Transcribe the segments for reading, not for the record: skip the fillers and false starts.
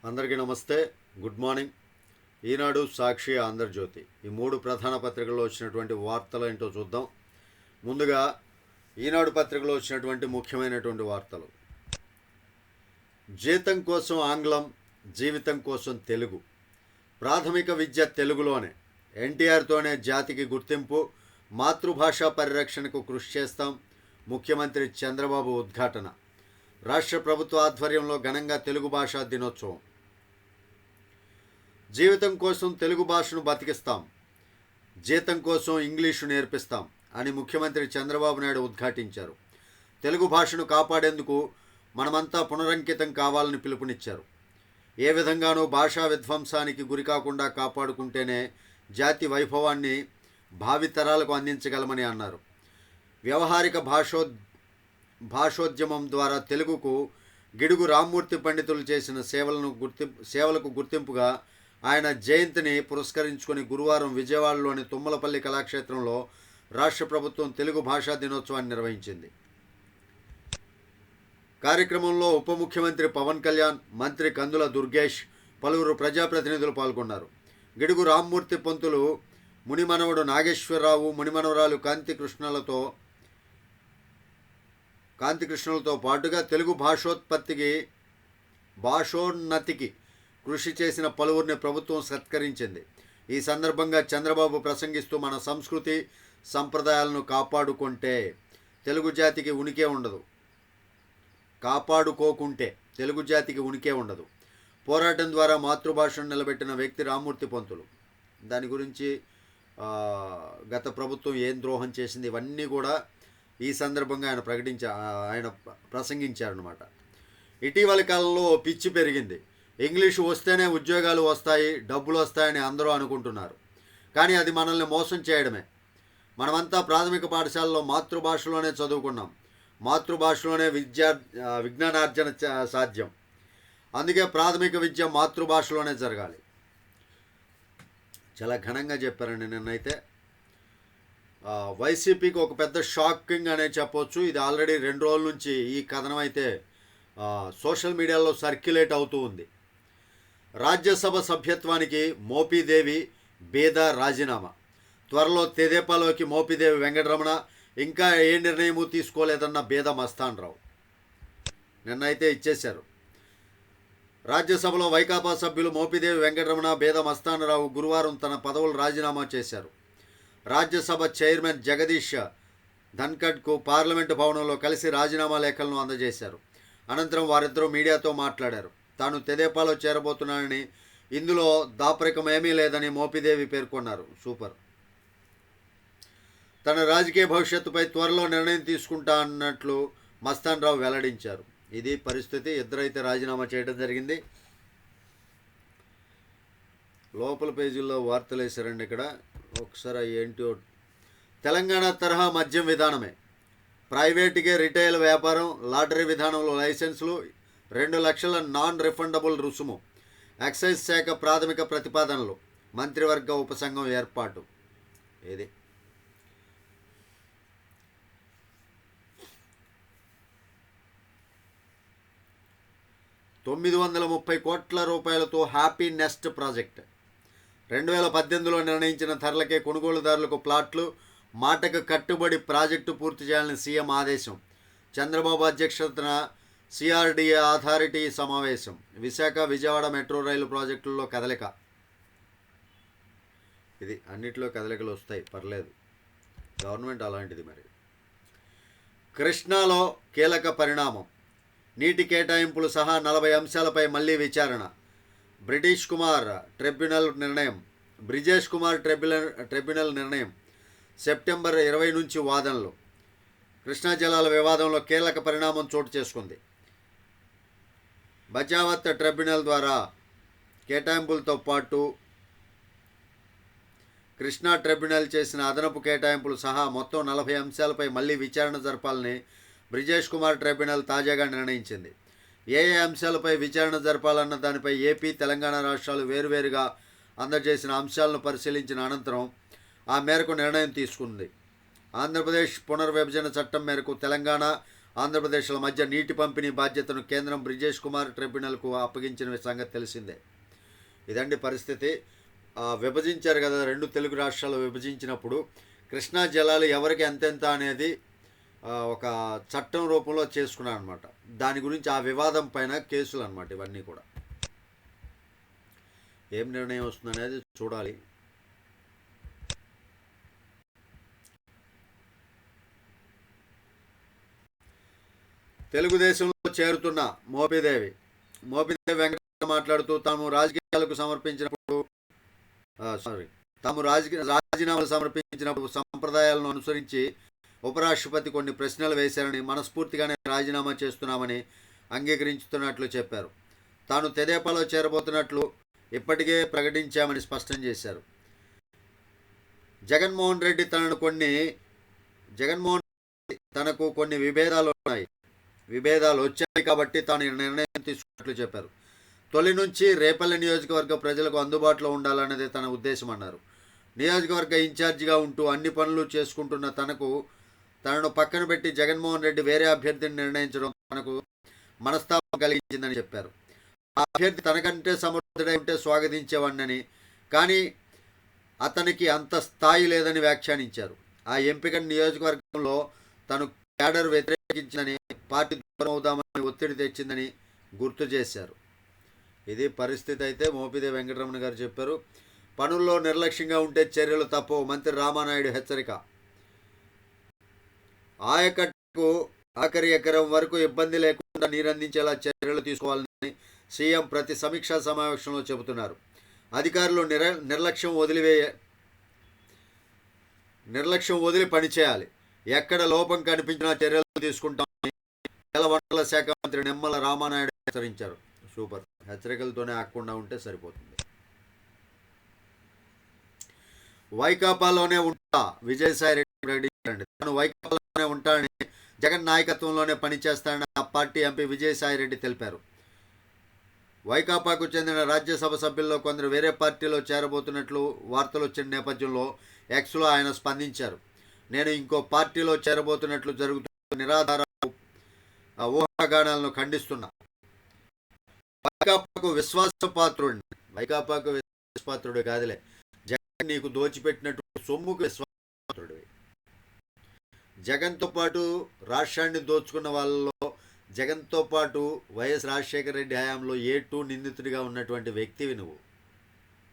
అందరికీ నమస్తే, good morning. ఈనాడు, సాక్షి, ఆంధ్రజ్యోతి ఈ మూడు ప్రధాన పత్రికల్లో వచ్చినటువంటి వార్తలు ఏంటో చూద్దాం. ముందుగా ఈనాడు పత్రికలో వచ్చినటువంటి ముఖ్యమైనటువంటి వార్తలు. జీతం కోసం ఆంగ్లం, జీవితం కోసం తెలుగు. ప్రాథమిక విద్య తెలుగులోనే. ఎన్టీఆర్తోనే జాతికి గుర్తింపు. మాతృభాషా పరిరక్షణకు కృషి చేస్తాం. ముఖ్యమంత్రి చంద్రబాబు ఉద్ఘాటన. రాష్ట్ర ప్రభుత్వ ఆధ్వర్యంలో ఘనంగా తెలుగు భాషా దినోత్సవం. జీవితం కోసం తెలుగు భాషను బతికిస్తాం, జీతం కోసం ఇంగ్లీషు నేర్పిస్తాం అని ముఖ్యమంత్రి చంద్రబాబు నాయుడు ఉద్ఘాటించారు. తెలుగు భాషను కాపాడేందుకు మనమంతా పునరంకితం కావాలని పిలుపునిచ్చారు. ఏ విధంగానూ భాషా విధ్వంసానికి గురికాకుండా కాపాడుకుంటేనే జాతి వైభవాన్ని భావితరాలకు అందించగలమని అన్నారు. వ్యవహారిక భాషోద్యమం ద్వారా తెలుగుకు గిడుగు రామ్మూర్తి పండితులు చేసిన సేవలకు గుర్తింపుగా ఆయన జయంతిని పురస్కరించుకొని గురువారం విజయవాడలోని తుమ్మలపల్లి కళాక్షేత్రంలో రాష్ట్ర ప్రభుత్వం తెలుగు భాషా దినోత్సవాన్ని నిర్వహించింది. కార్యక్రమంలో ఉప ముఖ్యమంత్రి పవన్ కళ్యాణ్, మంత్రి కందుల దుర్గేష్, పలువురు ప్రజాప్రతినిధులు పాల్గొన్నారు. గిడుగు రామ్మూర్తి పంతులు మునిమనవడు నాగేశ్వరరావు, మునిమనవరాలు కాంతికృష్ణలతో పాటుగా తెలుగు భాషోన్నతికి కృషి చేసిన పలువురిని ప్రభుత్వం సత్కరించింది. ఈ సందర్భంగా చంద్రబాబు ప్రసంగిస్తూ మన సంస్కృతి సంప్రదాయాలను కాపాడుకుంటే తెలుగు జాతికి ఉనికే ఉండదు, కాపాడుకోకుంటే తెలుగు జాతికి ఉనికే ఉండదు. పోరాటం ద్వారా మాతృభాషను నిలబెట్టిన వ్యక్తి రామ్మూర్తి పంతులు. దాని గురించి గత ప్రభుత్వం ఏం ద్రోహం చేసింది, ఇవన్నీ కూడా ఈ సందర్భంగా ఆయన ప్రసంగించారనమాట. ఇటీవలి కాలంలో పిచ్చి పెరిగింది. ఇంగ్లీషు వస్తేనే ఉద్యోగాలు వస్తాయి, డబ్బులు వస్తాయని అందరూ అనుకుంటున్నారు. కానీ అది మనల్ని మోసం చేయడమే. మనమంతా ప్రాథమిక పాఠశాలలో మాతృభాషలోనే చదువుకున్నాం. మాతృభాషలోనే విజ్ఞానార్జన సాధ్యం. అందుకే ప్రాథమిక విద్య మాతృభాషలోనే జరగాలి. చాలా ఘనంగా చెప్పారండి. నిన్నైతే వైసీపీకి ఒక పెద్ద షాకింగ్ అనే చెప్పొచ్చు. ఇది ఆల్రెడీ 2 రోజుల నుంచి ఈ కథనం అయితే సోషల్ మీడియాలో సర్క్యులేట్ అవుతూ ఉంది. రాజ్యసభ సభ్యత్వానికి మోపిదేవి బేద రాజీనామా. త్వరలో తెదేపాలోకి మోపిదేవి వెంకటరమణ. ఇంకా ఏ నిర్ణయము తీసుకోలేదన్న బేద మస్తాన్రావు. నిన్నైతే ఇచ్చేశారు. రాజ్యసభలో వైకాపా సభ్యులు మోపిదేవి వెంకటరమణ, బేద మస్తానరావు గురువారం తన పదవులు రాజీనామా చేశారు. రాజ్యసభ చైర్మన్ జగదీష్ ధన్ఖడ్కు పార్లమెంటు భవనంలో కలిసి రాజీనామా లేఖలను అందజేశారు. అనంతరం వారిద్దరూ మీడియాతో మాట్లాడారు. తాను తెదేపాలో చేరబోతున్నానని, ఇందులో దాపరికం ఏమీ లేదని మోపిదేవి పేర్కొన్నారు. సూపర్. తన రాజకీయ భవిష్యత్తుపై త్వరలో నిర్ణయం తీసుకుంటా అన్నట్లు మస్తాన్రావు వెల్లడించారు. ఇది పరిస్థితి. ఇద్దరైతే రాజీనామా చేయడం జరిగింది. లోపల పేజీల్లో వార్తలు వేశారండి. ఇక్కడ ఒకసారి ఏంటో. తెలంగాణ తరహా మద్యం విధానమే. ప్రైవేటుకే రిటైల్ వ్యాపారం, లాటరీ విధానంలో లైసెన్సులు, 2 లక్షల నాన్ రిఫండబుల్ రుసుము. ఎక్సైజ్ శాఖ ప్రాథమిక ప్రతిపాదనలు. మంత్రివర్గ ఉపసంఘం ఏర్పాటు. ఇది 930 కోట్ల రూపాయలతో హ్యాపీ నెస్ట్ ప్రాజెక్ట్. 2018లో నిర్ణయించిన ధరలకే కొనుగోలుదారులకు ప్లాట్లు. మాటకు కట్టుబడి ప్రాజెక్టు పూర్తి చేయాలని సీఎం ఆదేశం. చంద్రబాబు అధ్యక్షతన సిఆర్డీఏ అథారిటీ సమావేశం. విశాఖ, విజయవాడ మెట్రో రైలు ప్రాజెక్టుల్లో కదలిక. ఇది అన్నిట్లో కదలికలు వస్తాయి, పర్లేదు. గవర్నమెంట్ అలాంటిది. మరి కృష్ణాలో కీలక పరిణామం. నీటి కేటాయింపులు సహా 40 అంశాలపై మళ్లీ విచారణ. బ్రిజేష్ కుమార్ ట్రిబ్యునల్ నిర్ణయం. సెప్టెంబర్ 20 నుంచి వాదనలు. కృష్ణా జలాల వివాదంలో కీలక పరిణామం చోటు చేసుకుంది. బచావత్ ట్రిబ్యునల్ ద్వారా కేటాయింపులతో పాటు కృష్ణా ట్రిబ్యునల్ చేసిన అదనపు కేటాయింపులు సహా మొత్తం 40 అంశాలపై మళ్లీ విచారణ జరపాలని బ్రిజేష్ కుమార్ ట్రిబ్యునల్ తాజాగా నిర్ణయించింది. ఏ అంశాలపై విచారణ జరపాలన్న దానిపై ఏపీ, తెలంగాణ రాష్ట్రాలు వేరువేరుగా అందజేసిన అంశాలను పరిశీలించిన అనంతరం ఆ మేరకు నిర్ణయం తీసుకుంది. ఆంధ్రప్రదేశ్ పునర్విభజన చట్టం మేరకు తెలంగాణ ఆంధ్రప్రదేశ్ల మధ్య నీటి పంపిణీ బాధ్యతను కేంద్రం బ్రిజేష్ కుమార్ ట్రిబ్యునల్కు అప్పగించిన సంగతి తెలిసిందే. ఇదండి పరిస్థితి. విభజించారు కదా, 2 తెలుగు రాష్ట్రాలు విభజించినప్పుడు కృష్ణా జలాలు ఎవరికి ఎంతెంత అనేది ఒక చట్టం రూపంలో చేసుకున్నాను అనమాట. దాని గురించి ఆ వివాదం పైన కేసులు అనమాట ఇవన్నీ కూడా. ఏం నిర్ణయం వస్తుందనేది చూడాలి. తెలుగుదేశంలో చేరుతున్న మోపిదేవి వెంకట మాట్లాడుతూ తాము రాజకీయాలకు సమర్పించినప్పుడు రాజీనామాలు సమర్పించినప్పుడు సంప్రదాయాలను అనుసరించి ఉపరాష్ట్రపతి కొన్ని ప్రశ్నలు వేశారని, మనస్ఫూర్తిగానే రాజీనామా చేస్తున్నామని అంగీకరించుతున్నట్లు చెప్పారు. తాను తెదేపాలో చేరబోతున్నట్లు ఇప్పటికే ప్రకటించామని స్పష్టం చేశారు. జగన్మోహన్ రెడ్డి తనకు కొన్ని విభేదాలు వచ్చాయి కాబట్టి తాను నిర్ణయం తీసుకున్నట్లు చెప్పారు. తొలి నుంచి రేపల్లి నియోజకవర్గ ప్రజలకు అందుబాటులో ఉండాలన్నదే తన ఉద్దేశం అన్నారు. నియోజకవర్గ ఇన్ఛార్జిగా ఉంటూ అన్ని పనులు చేసుకుంటున్న తనను పక్కన పెట్టి జగన్మోహన్ రెడ్డి వేరే అభ్యర్థిని నిర్ణయించడం తనకు మనస్తాపం కలిగించిందని చెప్పారు. ఆ అభ్యర్థి తనకంటే సమర్థుడై ఉంటే స్వాగతించేవాడినని, కానీ అతనికి అంత స్థాయి లేదని వ్యాఖ్యానించారు. ఆ ఎంపిక నియోజకవర్గంలో తను క్యాడర్ వ్యతిరేకించిందని, పార్టీ దూరం అవుదామని ఒత్తిడి తెచ్చిందని గుర్తు చేశారు. ఇది పరిస్థితి. అయితే మోపిదేవి వెంకటరమణ గారు చెప్పారు. పనుల్లో నిర్లక్ష్యంగా ఉంటే చర్యలు తప్పవు. మంత్రి రామానాయుడు హెచ్చరిక. ఆయకట్టుకు ఆఖరి ఎకరం వరకు ఇబ్బంది లేకుండా నీరందించేలా చర్యలు తీసుకోవాలని సీఎం ప్రతి సమీక్షా సమావేశంలో చెబుతున్నారు. అధికారులు నిర్లక్ష్యం వదిలి పనిచేయాలి. ఎక్కడ లోపం కనిపించినా చర్యలు తీసుకుంటామని జలవనరుల శాఖ మంత్రి నిమ్మల రామానాయుడు హెచ్చరించారు. సూపర్. హెచ్చరికలతోనే ఆగకుండా ఉంటే సరిపోతుంది. వైకాపాలోనే ఉంటా విజయసాయి రెడ్డి ప్రకటించారండి. తాను వైకాపాలోనే ఉంటానని, జగన్ నాయకత్వంలోనే పనిచేస్తానని ఆ పార్టీ ఎంపీ విజయసాయి రెడ్డి తెలిపారు. వైకాపాకు చెందిన రాజ్యసభ సభ్యుల్లో కొందరు వేరే పార్టీలో చేరబోతున్నట్లు వార్తలు వచ్చిన నేపథ్యంలో ఎక్స్లో ఆయన స్పందించారు. నేను ఇంకో పార్టీలో చేరబోతున్నట్లు జరుగుతున్న నిరాధార ఊహాగానాలను ఖండిస్తున్నా. వైకాపాకు విశ్వాసపాత్రుడు కాదులే, జగన్ నీకు దోచిపెట్టినట్టు సొమ్ముకు విశ్వాసపాత్రుడు. జగన్తో పాటు రాష్ట్రాన్ని దోచుకున్న వాళ్ళలో జగన్తో పాటు వైఎస్ రాజశేఖర రెడ్డి హయాంలో A2 నిందితుడిగా ఉన్నటువంటి వ్యక్తివి నువ్వు.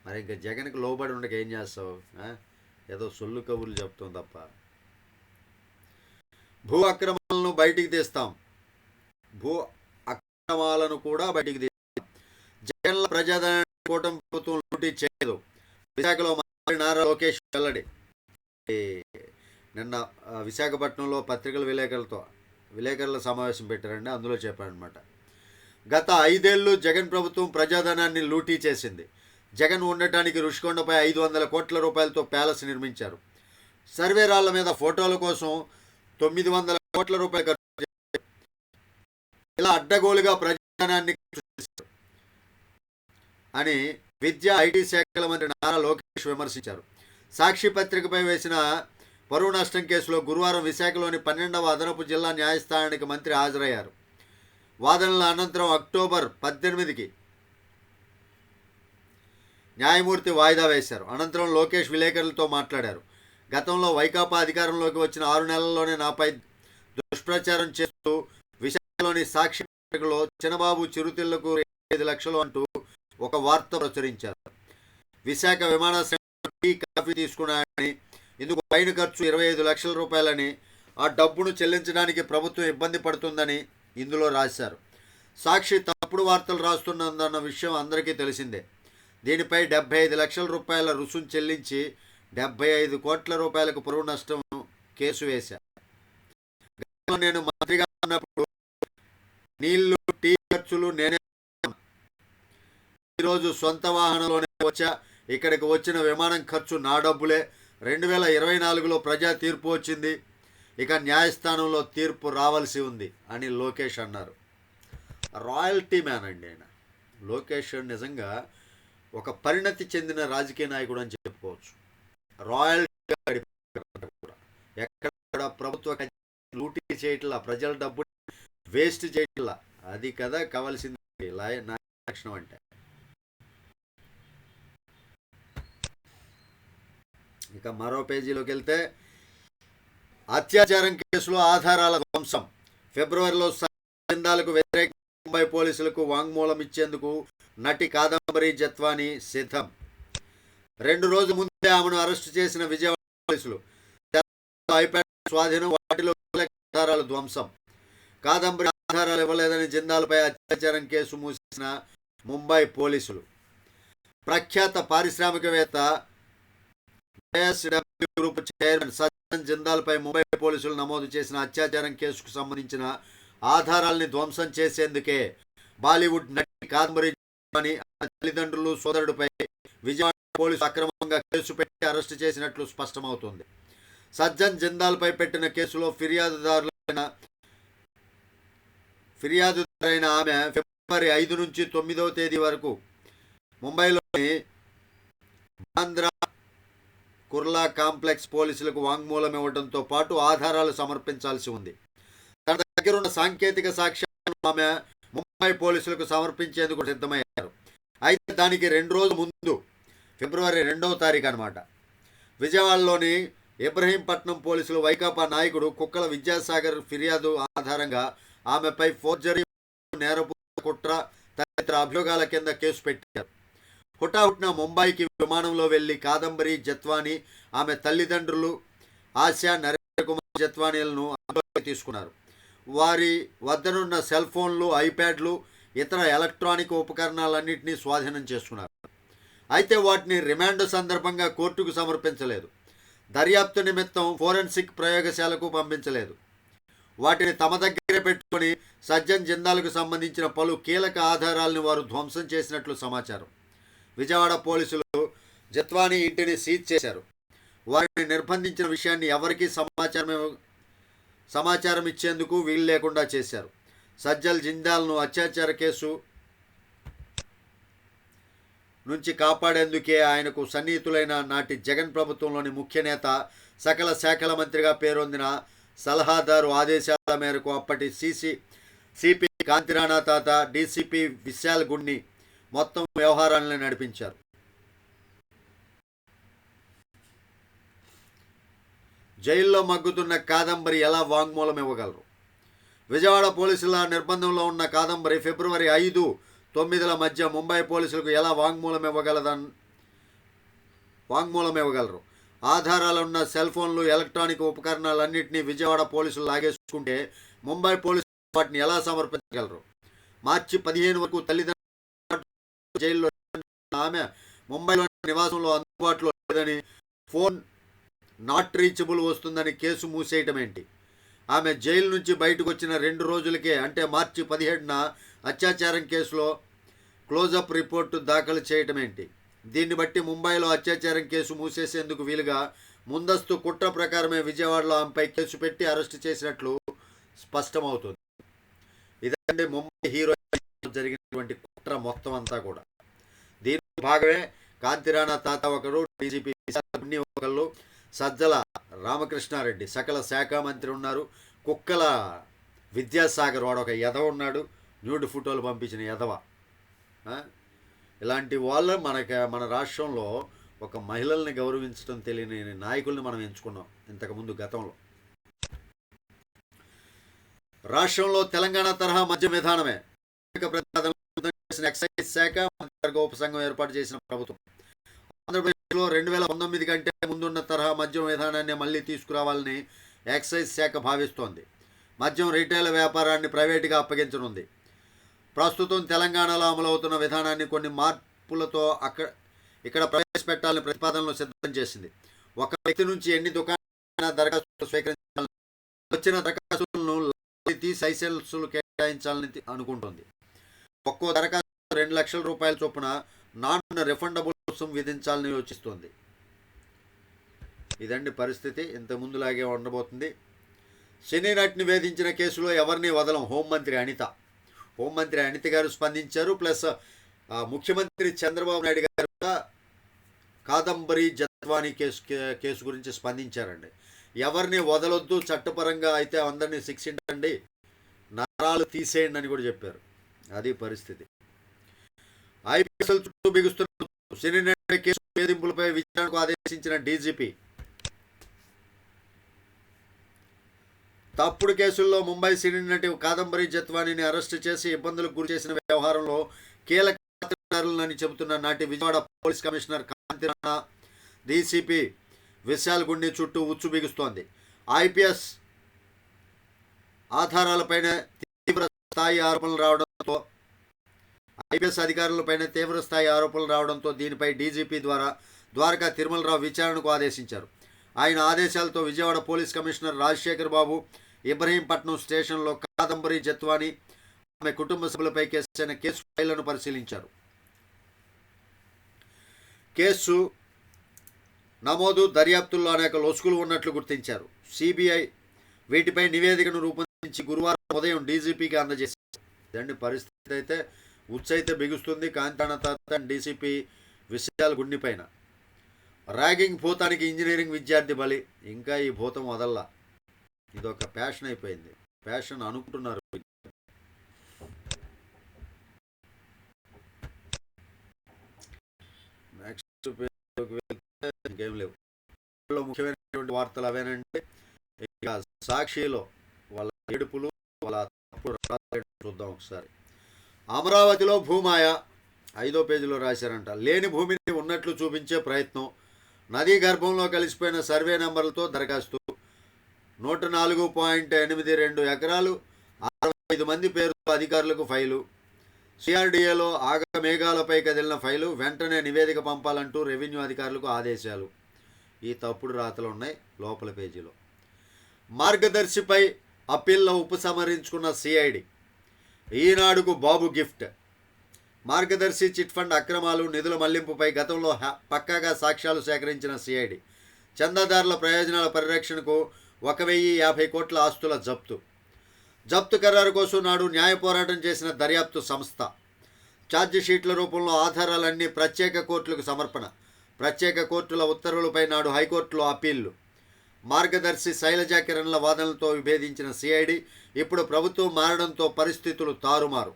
మరి ఇంకా జగన్కి లోబడి ఉండక ఏం చేస్తావు? ఏదో సొల్లు కబుర్లు చెప్తాం తప్ప. భూ అక్రమాలను కూడా బయటికి తీస్తాం. జగన్ల ప్రజాధనాన్ని కూటమి ప్రభుత్వం లూటీ చేయదు. విశాఖలో మంత్రి నారా లోకేష్ వెల్లడి. నిన్న విశాఖపట్నంలో విలేకరుల సమావేశం పెట్టారండి. అందులో చెప్పారనమాట. గత 5 ఏళ్ళు జగన్ ప్రభుత్వం ప్రజాధనాన్ని లూటీ చేసింది. జగన్ ఉండటానికి రుషికొండపై 500 కోట్ల రూపాయలతో ప్యాలెస్ నిర్మించారు. సర్వే రాళ్ల మీద ఫోటోల కోసం 900 కోట్ల రూపాయలు ఖర్చు చేశారు. ఇలా అడ్డగోలుగా ప్రజాధనాన్ని అని విద్యా ఐటీ శాఖల మంత్రి నారా లోకేష్ విమర్శించారు. సాక్షి పత్రికపై వేసిన పరువు నష్టం కేసులో గురువారం విశాఖలోని 12వ అదనపు జిల్లా న్యాయస్థానానికి మంత్రి హాజరయ్యారు. వాదనల అనంతరం అక్టోబర్ 18కి న్యాయమూర్తి వాయిదా వేశారు. అనంతరం లోకేష్ విలేకరులతో మాట్లాడారు. గతంలో వైకాపా అధికారంలోకి వచ్చిన 6 నెలల్లోనే నాపై దుష్ప్రచారం చేస్తూ విశాఖలోని సాక్షి పత్రికలో చిన్నబాబు చిరుతిళ్లకు 5 లక్షలు అంటూ ఒక వార్త ప్రచురించారు. విశాఖ విమానాశ్రయంలో టీ కాఫీ తీసుకున్నారని, ఇందుకు పైన ఖర్చు 25 లక్షల రూపాయలని, ఆ డబ్బును చెల్లించడానికి ప్రభుత్వం ఇబ్బంది పడుతుందని ఇందులో రాశారు. సాక్షి తప్పుడు వార్తలు రాస్తున్నదన్న విషయం అందరికీ తెలిసిందే. దీనిపై 75 లక్షల రూపాయల రుసుం చెల్లించి 75 కోట్ల రూపాయలకు పరువు నష్టం కేసు వేశారు. నేను మంత్రిగా ఉన్నప్పుడు నీళ్లు, టీ ఖర్చులు నేనే. ఈరోజు సొంత వాహనంలోనే వచ్చా. ఇక్కడికి వచ్చిన విమానం ఖర్చు నా డబ్బులే. 2024లో ప్రజా తీర్పు వచ్చింది. ఇక న్యాయస్థానంలో తీర్పు రావాల్సి ఉంది అని లోకేష్ అన్నారు. రాయల్టీ మ్యాన్ అండి ఆయన. లోకేష్ నిజంగా ఒక పరిణతి చెందిన రాజకీయ నాయకుడు అని చెప్పుకోవచ్చు. రాయల్టీగా ఎక్కడ ప్రభుత్వ లూటీ చేయట్లా, ప్రజల డబ్బు వేస్ట్ చేయట్లా. అది కదా కావాల్సింది న్యాయ లక్షణం అంటే. ఇక మరో పేజీలోకి వెళ్తే, అత్యాచారం కేసులో ఆధారాల ధ్వంసం. ఫిబ్రవరిలో బృందాలకు వ్యతిరేక ముంబై పోలీసులకు వాంగ్మూలం ఇచ్చేందుకు నటి కాదంబరి జత్వాని సిద్ధం. 2 రోజుల ముందే ఆమెను అరెస్టు చేసిన విజయవాడ పోలీసులు ఐప్యాడ్ స్వాధీనం, వాటిలో ఆధారాలు ధ్వంసం. కాదంబరి ఆధారాలు ఇవ్వలేదని జిందాల్పై అత్యాచారం కేసు మూసిన ముంబై పోలీసులు. ప్రఖ్యాత పారిశ్రామికవేత్త JSW గ్రూప్ చైర్మన్ సజ్జన్ జిందాల్పై ముంబై పోలీసులు నమోదు చేసిన అత్యాచారం కేసుకు సంబంధించిన ఆధారాల్ని ధ్వంసం చేసేందుకే బాలీవుడ్ నటి కాదంబరి జత్వాని తల్లిదండ్రులు, సోదరుడిపై విజయవాడ పోలీసులు అక్రమంగా కేసు పెట్టి అరెస్టు చేసినట్లు స్పష్టమవుతోంది. సజ్జన్ జిందాల్పై పెట్టిన కేసులో ఫిర్యాదుదారైన ఆమె ఫిబ్రవరి 5 నుంచి 9వ తేదీ వరకు ముంబైలోని బాంద్రా కుర్లా కాంప్లెక్స్ పోలీసులకు వాంగ్మూలం ఇవ్వడంతో పాటు ఆధారాలు సమర్పించాల్సి ఉంది. తన దగ్గరున్న సాంకేతిక సాక్ష్యాలను ఆమె ముంబై పోలీసులకు సమర్పించేందుకు సిద్ధమయ్యారు. అయితే దానికి 2 రోజుల ముందు, ఫిబ్రవరి 2వ తారీఖు అన్నమాట, విజయవాడలోని ఇబ్రహీంపట్నం పోలీసులు వైకాపా నాయకుడు కుక్కల విద్యాసాగర్ ఫిర్యాదు ఆధారంగా ఆమెపై ఫోర్జరీ, నేరపు కుట్ర తదితర అభియోగాల కింద కేసు పెట్టారు. హుటాహుట్న ముంబైకి విమానంలో వెళ్లి కాదంబరి జత్వాని, ఆమె తల్లిదండ్రులు ఆశా, నరేంద్ర కుమార్ జత్వానీలను అదుపులోకి తీసుకున్నారు. వారి వద్దనున్న సెల్ ఫోన్లు, ఐప్యాడ్లు, ఇతర ఎలక్ట్రానిక్ ఉపకరణాలన్నింటినీ స్వాధీనం చేసుకున్నారు. అయితే వాటిని రిమాండ్ సందర్భంగా కోర్టుకు సమర్పించలేదు. దర్యాప్తు నిమిత్తం ఫోరెన్సిక్ ప్రయోగశాలకు పంపించలేదు. వాటిని తమ దగ్గరే పెట్టుకుని సజ్జన్ జిందాల్కు సంబంధించిన పలు కీలక ఆధారాలను వారు ధ్వంసం చేసినట్లు సమాచారం. విజయవాడ పోలీసులు జత్వాని ఇంటిని సీజ్ చేశారు. వారిని నిర్బంధించిన విషయాన్ని ఎవరికీ సమాచారం ఇచ్చేందుకు వీలు లేకుండా చేశారు. సజ్జల్ జిందాల్ను అత్యాచార కేసు నుంచి కాపాడేందుకే ఆయనకు సన్నిహితులైన నాటి జగన్ ప్రభుత్వంలోని ముఖ్య నేత, సకల శాఖల మంత్రిగా పేరొందిన సలహాదారు ఆదేశాల మేరకు అప్పటి సిపి కాంతిరాణా తాత, డీసీపీ విశాల్ గుండ్ని మొత్తం వ్యవహారాలను నడిపించారు. జైల్లో మగ్గుతున్న కాదంబరి ఎలా వాంగ్మూలం ఇవ్వగలరు? విజయవాడ పోలీసుల నిర్బంధంలో ఉన్న కాదంబరి ఫిబ్రవరి 5, 9ల మధ్య ముంబై పోలీసులకు ఎలా వాంగ్మూలం ఇవ్వగలరు? ఆధారాలున్న సెల్ ఫోన్లు, ఎలక్ట్రానిక్ ఉపకరణాలన్నింటినీ విజయవాడ పోలీసులు లాగేసుకుంటే ముంబై పోలీసులు వాటిని ఎలా సమర్పించగలరు? మార్చి 15 వరకు తల్లిదండ్రులు జైల్లో ఆమె ముంబైలోని నివాసంలో అందుబాటులో లేదని, ఫోన్ నాట్ రీచబుల్ వస్తుందని కేసు మూసేయటం ఏంటి? ఆమె జైలు నుంచి బయటకు వచ్చిన 2 రోజులకే, అంటే మార్చి 17న అత్యాచారం కేసులో క్లోజప్ రిపోర్టు దాఖలు చేయటం ఏంటి? దీన్ని బట్టి ముంబైలో అత్యాచారం కేసు మూసేసేందుకు వీలుగా ముందస్తు కుట్ర ప్రకారమే విజయవాడలో ఆమెపై కేసు పెట్టి అరెస్టు చేసినట్లు స్పష్టమవుతుంది. ఇదండి ముంబై హీరో జరిగినటువంటి కుట్ర మొత్తం అంతా కూడా. దీని భాగమే కాంతిరాణా తాత ఒకరు, డీజీపీ ఒకళ్ళు, సజ్జల రామకృష్ణారెడ్డి సకల శాఖ మంత్రి ఉన్నారు, కుక్కల విద్యాసాగర్ వాడు ఒక ఎదవ ఉన్నాడు, న్యూడ్ ఫోటోలు పంపించిన ఎదవ. ఇలాంటి వాళ్ళు మన రాష్ట్రంలో ఒక మహిళల్ని గౌరవించడం తెలియని నాయకుల్ని మనం ఎంచుకున్నాం ఇంతకుముందు గతంలో. రాష్ట్రంలో తెలంగాణ తరహా మద్యం విధానమే ఎక్సైజ్ శాఖ మంత్రివర్గ ఉపసంఘం ఏర్పాటు చేసిన ప్రభుత్వం. ఆంధ్రప్రదేశ్లో 2019 కంటే ముందున్న తరహా మద్యం విధానాన్ని మళ్లీ తీసుకురావాలని ఎక్సైజ్ శాఖ భావిస్తోంది. మద్యం రీటైల్ వ్యాపారాన్ని ప్రైవేటుగా అప్పగించనుంది. ప్రస్తుతం తెలంగాణలో అమలవుతున్న విధానాన్ని కొన్ని మార్పులతో ఇక్కడ ప్రవేశపెట్టాలని ప్రతిపాదనలు సిద్ధం చేసింది. ఒక వ్యక్తి నుంచి ఎన్ని దుకాణ దరఖాస్తులు స్వీకరించాలని, వచ్చిన దరఖాస్తులను తీసి లైసెన్సులు కేటాయించాలని అనుకుంటోంది. ఒక్కో దరఖాస్తు 2 లక్షల రూపాయల చొప్పున నాన్ రిఫండబుల్ రుసుము విధించాలని యోచిస్తోంది. ఇదండి పరిస్థితి. ఇంతకుముందులాగే ఉండబోతుంది. సినీ నటిని వేధించిన కేసులో ఎవరిని వదలం హోంమంత్రి అనిత గారు స్పందించారు. ప్లస్ ముఖ్యమంత్రి చంద్రబాబు నాయుడు గారు కూడా కాదంబరి జత్వాని కేసు గురించి స్పందించారండి. ఎవరిని వదలొద్దు, చట్టపరంగా అయితే అందరినీ శిక్షించండి, నరాలు తీసేయండి అని కూడా చెప్పారు. అది పరిస్థితి. ఐపీఎస్ఎల్ చుట్టూ బిగుస్తున్న సినీ నటి కేసు వేధింపులపై విచారణకు ఆదేశించిన డీజీపీ. తప్పుడు కేసుల్లో ముంబై సినీ నటి కాదంబరి జత్వానీని అరెస్టు చేసి ఇబ్బందులకు గురి చేసిన వ్యవహారంలో కీలక పాత్రధారులని చెబుతున్న నాటి విజయవాడ పోలీస్ కమిషనర్ కాంతి రాణా డీసీపీ విశాల్ గుండి చుట్టూ ఉచ్చు బిగుస్తోంది. ఐపీఎస్ ఆధారాలపైన తీవ్ర స్థాయి ఆరోపణలు రావడంతో ఐపీఎస్ అధికారులపైన తీవ్ర స్థాయి ఆరోపణలు రావడంతో దీనిపై డీజీపీ ద్వారకా తిరుమలరావు విచారణకు ఆదేశించారు. ఆయన ఆదేశాలతో విజయవాడ పోలీస్ కమిషనర్ రాజశేఖర్ బాబు ఇబ్రహీంపట్నం స్టేషన్లో కాదంబరి జత్వానీ ఆమె కుటుంబ సభ్యులపై కేసు ఫైళ్లను పరిశీలించారు. కేసు నమోదు దర్యాప్తుల్లో అనేక లొసుగులు ఉన్నట్లు గుర్తించారు. సిబిఐ వీటిపై నివేదికను రూపొందించి గురువారం ఉదయం డీజీపీకి అందజేశారు. ఇదండి పరిస్థితి. అయితే ఉచ్చైతే బిగుస్తుంది కాంతాణ డీసీపీ విశాల్ గుండి పైన. ర్యాగింగ్ భూతానికి ఇంజనీరింగ్ విద్యార్థి బలి. ఇంకా ఈ భూతం వదల్లా. ఇదొక ప్యాషన్ అయిపోయింది. ప్యాషన్ అనుకుంటున్నారు. నెక్స్ట్ పేరులోకి వెళ్తే ఇంకేం లేవు. ముఖ్యమైనటువంటి వార్తలు అవేనంటే ఇక సాక్షిలో వాళ్ళ ఏడుపులు, వాళ్ళ తప్పుడు చూద్దాం ఒకసారి. అమరావతిలో భూమాయ 5వ పేజీలో రాశారంట. లేని భూమిని ఉన్నట్లు చూపించే ప్రయత్నం. నదీ గర్భంలో కలిసిపోయిన సర్వే నెంబర్లతో దరఖాస్తు. 104.82 ఎకరాలు, 65 మంది పేరుతో అధికారులకు ఫైలు. సిఆర్డీఏలో మేఘాలపై కదిలిన ఫైలు. వెంటనే నివేదిక పంపాలంటూ రెవెన్యూ అధికారులకు ఆదేశాలు. ఈ తప్పుడు రాతలు ఉన్నాయి లోపల పేజీలో. మార్గదర్శిపై అప్పీల్లో ఉపసంహరించుకున్న సిఐడి. ఈనాడుకు బాబు గిఫ్ట్. మార్గదర్శి చిట్ ఫండ్ అక్రమాలు, నిధుల మళ్లింపుపై గతంలో పక్కాగా సాక్ష్యాలు సేకరించిన సిఐడి. చందాదారుల ప్రయోజనాల పరిరక్షణకు 1050 కోట్ల ఆస్తుల జప్తు ఖరారు కోసం నాడు న్యాయ పోరాటం చేసిన దర్యాప్తు సంస్థ. ఛార్జిషీట్ల రూపంలో ఆధారాలన్నీ ప్రత్యేక కోర్టులకు సమర్పణ. ప్రత్యేక కోర్టుల ఉత్తర్వులపై నాడు హైకోర్టులో అప్పీళ్లు. మార్గదర్శి శైలజా కిరణ్ల వాదనలతో విభేదించిన సిఐడి ఇప్పుడు ప్రభుత్వం మారడంతో పరిస్థితులు తారుమారు.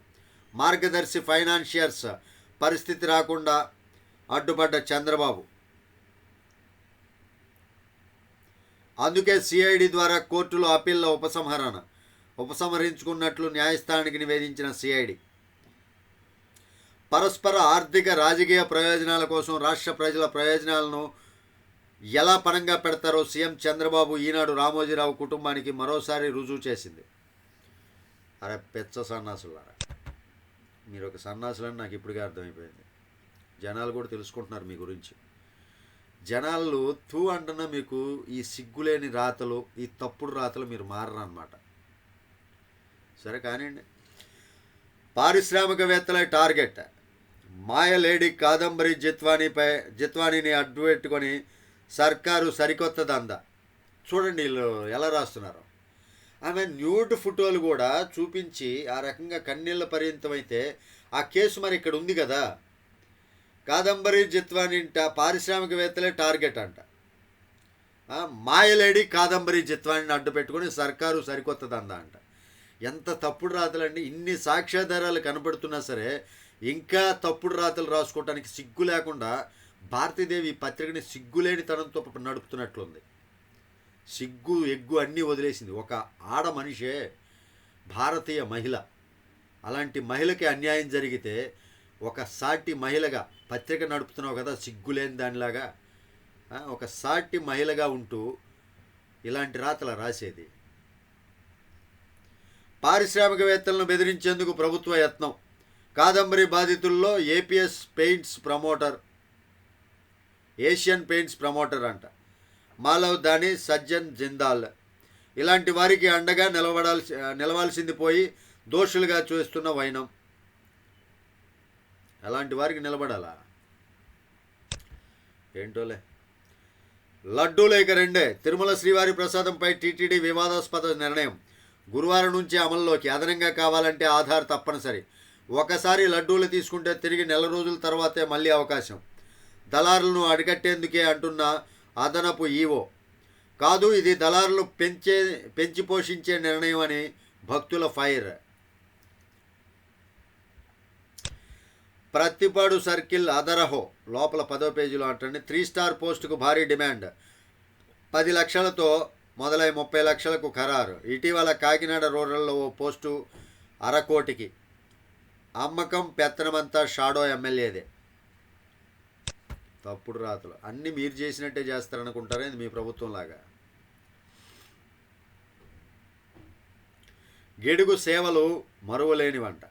మార్గదర్శి ఫైనాన్షియర్స్ పరిస్థితి రాకుండా అడ్డుపడ్డ చంద్రబాబు. అందుకే సిఐడి ద్వారా కోర్టులో అప్పీళ్ల ఉపసంహరించుకున్నట్లు న్యాయస్థానానికి నివేదించిన సిఐడి. పరస్పర ఆర్థిక రాజకీయ ప్రయోజనాల కోసం రాష్ట్ర ప్రజల ప్రయోజనాలను ఎలా పణంగా పెడతారో సీఎం చంద్రబాబు ఈనాడు రామోజీరావు కుటుంబానికి మరోసారి రుజువు చేసింది. అరే పెచ్చ సన్నాసులారా, మీరు ఒక సన్నాసులని నాకు ఇప్పటికే అర్థమైపోయింది. జనాలు కూడా తెలుసుకుంటున్నారు మీ గురించి. జనాలు అంటున్నా మీకు ఈ సిగ్గులేని రాతలు, ఈ తప్పుడు రాతలు మీరు మారరన్నమాట. సరే కానివ్వండి. పారిశ్రామికవేత్తల టార్గెట్. మాయలేడి కాదంబరి జత్వానీని అడ్డుపెట్టుకొని సర్కారు సరికొత్త దందా. చూడండి వీళ్ళు ఎలా రాస్తున్నారు. ఆమె న్యూడ్ ఫోటోలు కూడా చూపించి ఆ రకంగా కన్నీళ్ళ పర్యంతమైతే ఆ కేసు మరి ఇక్కడ ఉంది కదా. కాదంబరి జత్వానీ పారిశ్రామికవేత్తలే టార్గెట్ అంట. మాయలేడి కాదంబరి జత్వానీని అడ్డు పెట్టుకొని సర్కారు సరికొత్త దందా అంట. ఎంత తప్పుడు రాతలండి. ఇన్ని సాక్ష్యాధారాలు కనబడుతున్నా సరే ఇంకా తప్పుడు రాతలు రాసుకోవటానికి సిగ్గు లేకుండా భారతీదేవి పత్రికని సిగ్గులేని తనంతో నడుపుతున్నట్లుంది. సిగ్గు ఎగ్గు అన్నీ వదిలేసింది. ఒక ఆడ మనిషే, భారతీయ మహిళ. అలాంటి మహిళకి అన్యాయం జరిగితే ఒక సాటి మహిళగా పత్రిక నడుపుతున్నావు కదా, సిగ్గులేని దానిలాగా ఒక సాటి మహిళగా ఉంటూ ఇలాంటి రాతలు రాసేది. పారిశ్రామికవేత్తలను బెదిరించేందుకు ప్రభుత్వ యత్నం. కాదంబరి బాధితుల్లో ఏషియన్ పెయింట్స్ ప్రమోటర్ అంట. మాలవ్ దాని, సజ్జన్ జిందాల్ ఇలాంటి వారికి అండగా నిలవాల్సింది పోయి దోషులుగా చూస్తున్న వైనం. అలాంటి వారికి నిలబడాలా ఏంటోలే. లడ్డూలు ఇక రెండే. తిరుమల శ్రీవారి ప్రసాదంపై టీటీడీ వివాదాస్పద నిర్ణయం. గురువారం నుంచి అమల్లోకి. అదనంగా కావాలంటే ఆధార్ తప్పనిసరి. ఒకసారి లడ్డూలు తీసుకుంటే తిరిగి నెల రోజుల తర్వాతే మళ్ళీ అవకాశం. దళారులను అరికట్టేందుకే అంటున్న అదనపు ఈవో. కాదు, ఇది దళారులు పెంచి పోషించే నిర్ణయం అని భక్తుల ఫైర్. ప్రతిపాడు సర్కిల్ అదరహో లోపల 10వ పేజీలో అంటండి 3 స్టార్ పోస్టుకు భారీ డిమాండ్ 10 లక్షలతో మొదలై 30 లక్షలకు ఖరారు. ఇటీవల కాకినాడ రూరల్లో ఓ పోస్టు అరకోటికి. అమ్మకం పెత్తనమంతా షాడో ఎమ్మెల్యేదే. తప్పుడు రాతలు అన్నీ మీరు చేసినట్టే చేస్తారనుకుంటారే మీ ప్రభుత్వం లాగా. గిడుగు సేవలు మరువలేనివంట.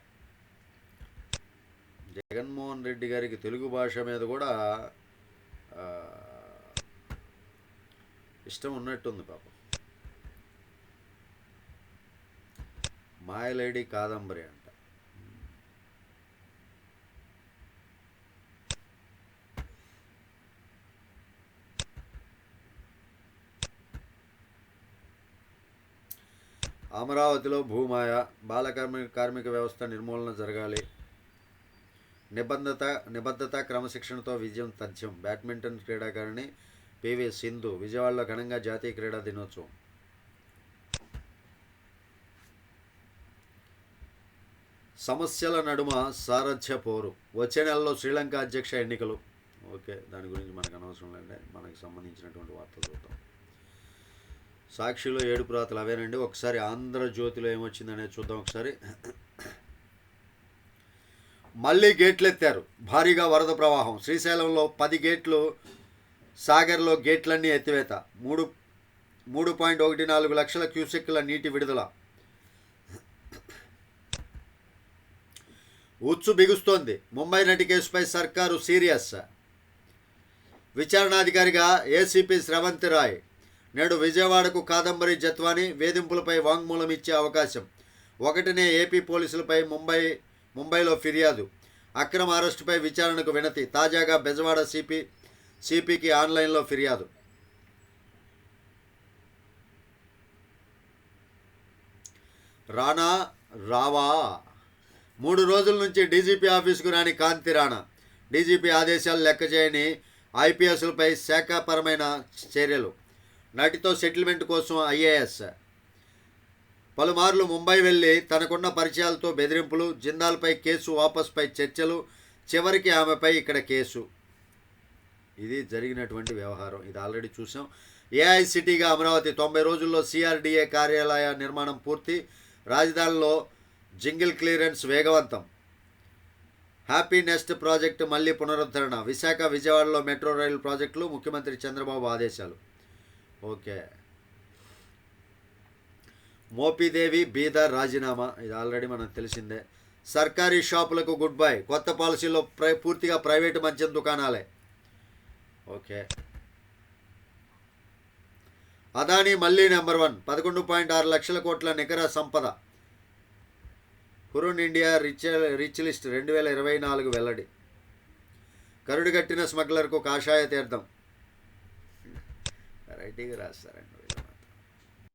జగన్మోహన్ రెడ్డి గారికి తెలుగు భాష మీద కూడా ఇష్టం ఉన్నట్టుంది పాపం. మాయలేడి కాదంబరి అంట. అమరావతిలో భూమాయ, కార్మిక వ్యవస్థ నిర్మూలన జరగాలి. నిబద్ధత క్రమశిక్షణతో విజయం తథ్యం. బ్యాడ్మింటన్ క్రీడాకారిణి పివి సింధు విజయవాడలో ఘనంగా జాతీయ క్రీడా దినోత్సవం. సమస్యల నడుమ సారథ్య పోరు. వచ్చే నెలలో శ్రీలంక అధ్యక్ష ఎన్నికలు. ఓకే, దాని గురించి మనకు అనవసరం లేండి, మనకు సంబంధించినటువంటి వార్తలు చూద్దాం. సాక్షిలో ఏడుపు రాతలు అవేనండి. ఒకసారి ఆంధ్రజ్యోతిలో ఏమొచ్చిందనేది చూద్దాం ఒకసారి. మళ్ళీ గేట్లు ఎత్తారు, భారీగా వరద ప్రవాహం. శ్రీశైలంలో 10 గేట్లు, సాగర్లో గేట్లన్నీ ఎత్తివేత. 3.14 లక్షల క్యూసెక్కుల నీటి విడుదల. ఉచ్చు బిగుస్తోంది. ముంబై నటి కేసుపై సర్కారు సీరియస్. విచారణాధికారిగా ఏసీపీ స్రవంతి రాయ్. నేడు విజయవాడకు కాదంబరి జత్వాని. వేధింపులపై వాంగ్మూలం ఇచ్చే అవకాశం. 1నే ఏపీ పోలీసులపై ముంబైలో ఫిర్యాదు. అక్రమ అరెస్టుపై విచారణకు వినతి. తాజాగా బెజవాడ సిపికి ఆన్లైన్లో ఫిర్యాదు. రావా 3 రోజుల నుంచి డీజీపీ ఆఫీసుకు రాని కాంతి రాణా. డీజీపీ ఆదేశాలు లెక్క చేయని ఐపీఎస్లపై శాఖాపరమైన చర్యలు. నటితో సెటిల్మెంట్ కోసం ఐఏఎస్. పలుమార్లు ముంబై వెళ్ళి తనకున్న పరిచయాలతో బెదిరింపులు. జిందాల్పై కేసు వాపస్పై చర్చలు. చివరికి ఆమెపై ఇక్కడ కేసు. ఇది జరిగినటువంటి వ్యవహారం. ఇది ఆల్రెడీ చూసాం. ఏఐసిటీగా అమరావతి 90 రోజుల్లో సిఆర్డీఏ కార్యాలయ నిర్మాణం పూర్తి. రాజధానిలో జింగిల్ క్లియరెన్స్ వేగవంతం. హ్యాపీ నెస్ట్ ప్రాజెక్టు మళ్లీ పునరుద్ధరణ. విశాఖ విజయవాడలో మెట్రో రైలు ప్రాజెక్టులు. ముఖ్యమంత్రి చంద్రబాబు ఆదేశాలు. ఓకే. మోపిదేవి బీదర్ రాజీనామా. ఇది ఆల్రెడీ మనకు తెలిసిందే. సర్కారీ షాపులకు గుడ్ బై. కొత్త పాలసీలో పూర్తిగా ప్రైవేటు మద్యం దుకాణాలే. ఓకే. అదానీ మళ్ళీ నెంబర్ 1. 11.6 లక్షల కోట్ల నికర సంపద. హురున్ ఇండియా రిచ్ లిస్ట్ 2024 వెల్లడి. కరుడుగట్టిన స్మగ్లర్కు కాషాయ తీర్థం. వెరైటీగా రాస్తారండి.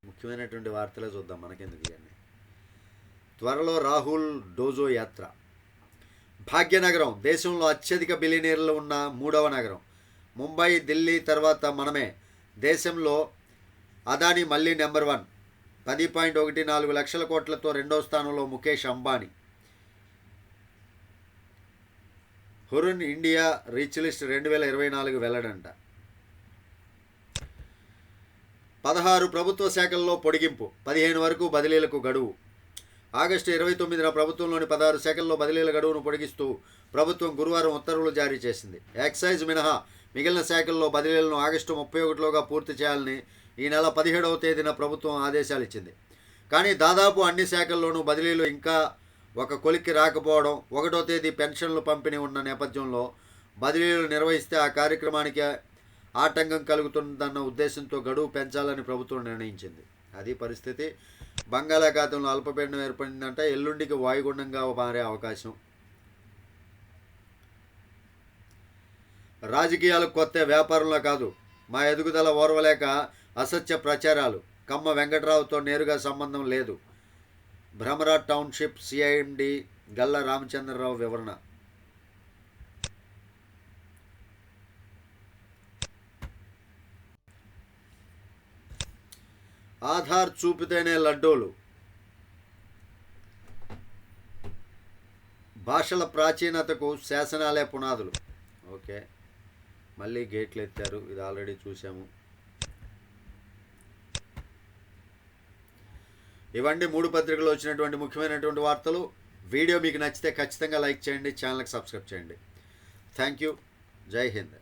ముఖ్యమైనటువంటి వార్తలే చూద్దాం, మనకెందుకు ఇవన్నీ. త్వరలో రాహుల్ డోజో యాత్ర. భాగ్యనగరం దేశంలో అత్యధిక బిలియనీర్లు ఉన్న 3వ నగరం. ముంబై, ఢిల్లీ తర్వాత మనమే. దేశంలో అదానీ మళ్ళీ నెంబర్ 1. 10.14 లక్షల కోట్లతో 2వ స్థానంలో Mukesh Ambani. Hurun India rich list 2024 వెల్లడంట. 16 ప్రభుత్వ శాఖల్లో పొడిగింపు. 15 వరకు బదిలీలకు గడువు. ఆగస్టు 29న ప్రభుత్వంలోని 16 శాఖల్లో బదిలీల గడువును పొడిగిస్తూ ప్రభుత్వం గురువారం ఉత్తర్వులు జారీ చేసింది. ఎక్సైజ్ మినహా మిగిలిన శాఖల్లో బదిలీలను ఆగస్టు 31లోగా పూర్తి చేయాలని ఈ నెల 17వ తేదీన ప్రభుత్వం ఆదేశాలు ఇచ్చింది. కానీ దాదాపు అన్ని శాఖల్లోనూ బదిలీలు ఇంకా ఒక కొలిక్కి రాకపోవడం, 1వ తేదీ పెన్షన్లు పంపిణీ ఉన్న నేపథ్యంలో బదిలీలు నిర్వహిస్తే ఆ కార్యక్రమానికి ఆటంకం కలుగుతుందన్న ఉద్దేశంతో గడువు పెంచాలని ప్రభుత్వం నిర్ణయించింది. అది పరిస్థితి. బంగాళాఖాతంలో అల్పపీడనం ఏర్పడిందంటే ఎల్లుండికి వాయుగుండంగా మారే అవకాశం. రాజకీయాలు కొత్త, వ్యాపారంలో కాదు. మా ఎదుగుదల ఓర్వలేక అసత్య ప్రచారాలు. కమ్మ వెంకట్రావుతో నేరుగా సంబంధం లేదు. భ్రమరా టౌన్షిప్ సిఐఎండి గల్లా రామచంద్రరావు వివరణ. ఆధార్ చూపితేనే లడ్డూలు. భాషల ప్రాచీనతకు శాసనాలే పునాదులు. ఓకే, మళ్ళీ గేట్లు ఎత్తారు, ఇది ఆల్రెడీ చూసాము. ఇవన్నీ 3 పత్రికలు వచ్చినటువంటి ముఖ్యమైనటువంటి వార్తలు. వీడియో మీకు నచ్చితే ఖచ్చితంగా లైక్ చేయండి, ఛానల్కి సబ్స్క్రైబ్ చేయండి. Thank you. జై హింద్.